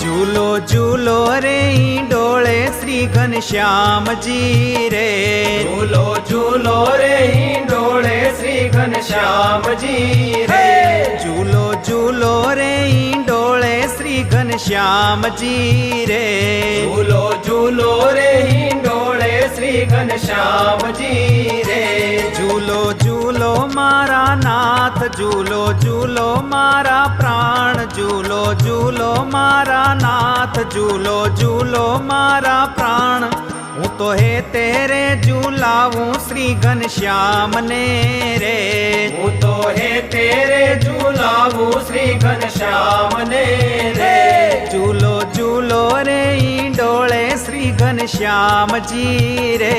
झूलो झूलो रे डोले श्री घनश्याम जी रे। झूलो झूलो रे डोले श्री घनश्याम जी रे। झूलो झूलो रे डोले श्री घनश्याम जी रे। झूलो झूलो रे डोले श्री घनश्याम जी रे। झूलो झूलो मारा नाथ झूलो झूलो मारा प्राण। झूलो झूलो मारा नाथ झूलो झूलो मारा प्राण। हूँ तो है तेरे झूलाऊं श्री घनश्याम ने रे। हूँ तो है तेरे झूलाऊं श्री घनश्याम ने रे। झूलो झूलो रे डोले श्री घनश्याम जी रे।